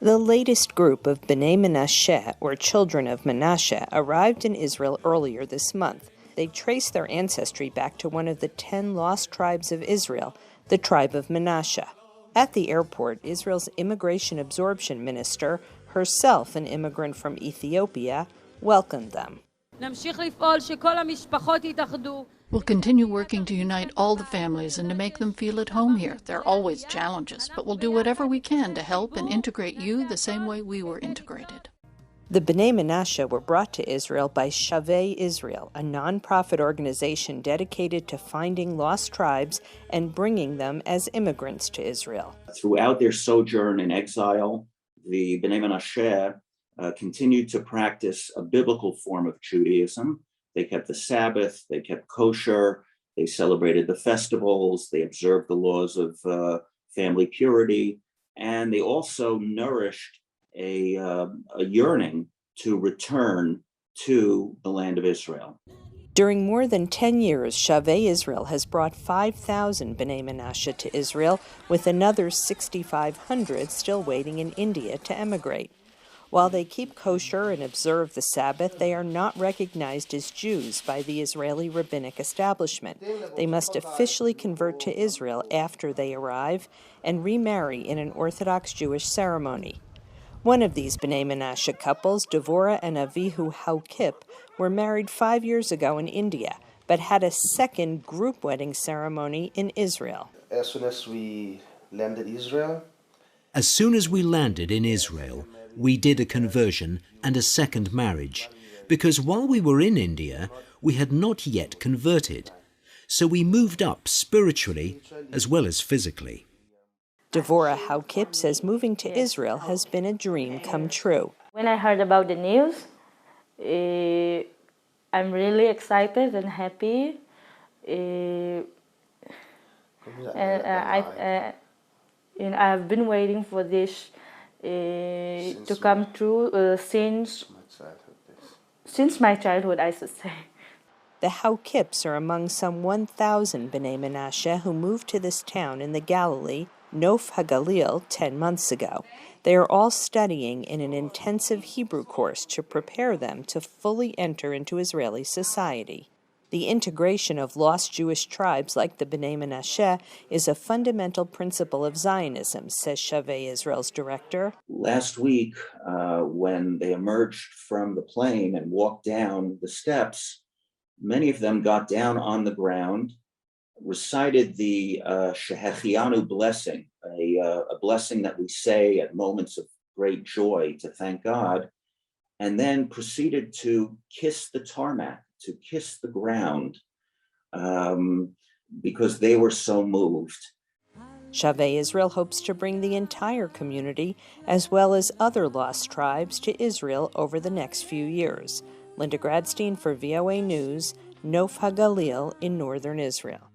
The latest group of Bnei Menashe, or children of Menashe, arrived in Israel earlier this month. They trace their ancestry back to one of the 10 lost tribes of Israel, the tribe of Menashe. At the airport, Israel's immigration absorption minister, herself an immigrant from Ethiopia, welcomed them. We'll continue working to unite all the families and to make them feel at home here. There are always challenges, but we'll do whatever we can to help and integrate you the same way we were integrated. The Bnei Menashe were brought to Israel by Shavei Israel, a nonprofit organization dedicated to finding lost tribes and bringing them as immigrants to Israel. Throughout their sojourn in exile, the Bnei Menashe continued to practice a biblical form of Judaism. They kept the Sabbath, they kept kosher, they celebrated the festivals, they observed the laws of family purity, and they also nourished a yearning to return to the land of Israel. During more than 10 years, Shavei Israel has brought 5,000 Bnei Menashe to Israel, with another 6,500 still waiting in India to emigrate. While they keep kosher and observe the Sabbath, they are not recognized as Jews by the Israeli rabbinic establishment. They must officially convert to Israel after they arrive and remarry in an Orthodox Jewish ceremony. One of these Bnei Menashe couples, Devorah and Avihu Haukip, were married 5 years ago in India, but had a second group wedding ceremony in Israel. As soon as we landed in Israel, we did a conversion and a second marriage, because while we were in India, we had not yet converted. So we moved up spiritually as well as physically. Devorah Haukip says moving to Israel has been a dream come true. When I heard about the news, I'm really excited and happy. I've been waiting for this to come true since my childhood, I should say. The Haukips are among some 1,000 Bnei Menashe who moved to this town in the Galilee, Nof HaGalil, 10 months ago. They are all studying in an intensive Hebrew course to prepare them to fully enter into Israeli society. The integration of lost Jewish tribes like the Bnei Menashe is a fundamental principle of Zionism, says Shavei Israel's director. Last week, when they emerged from the plane and walked down the steps, many of them got down on the ground, recited the Shehechianu blessing, a blessing that we say at moments of great joy to thank God, and then proceeded to kiss the tarmac, to kiss the ground, because they were so moved. Shavei Israel hopes to bring the entire community, as well as other lost tribes, to Israel over the next few years. Linda Gradstein for VOA News, Nof HaGalil in northern Israel.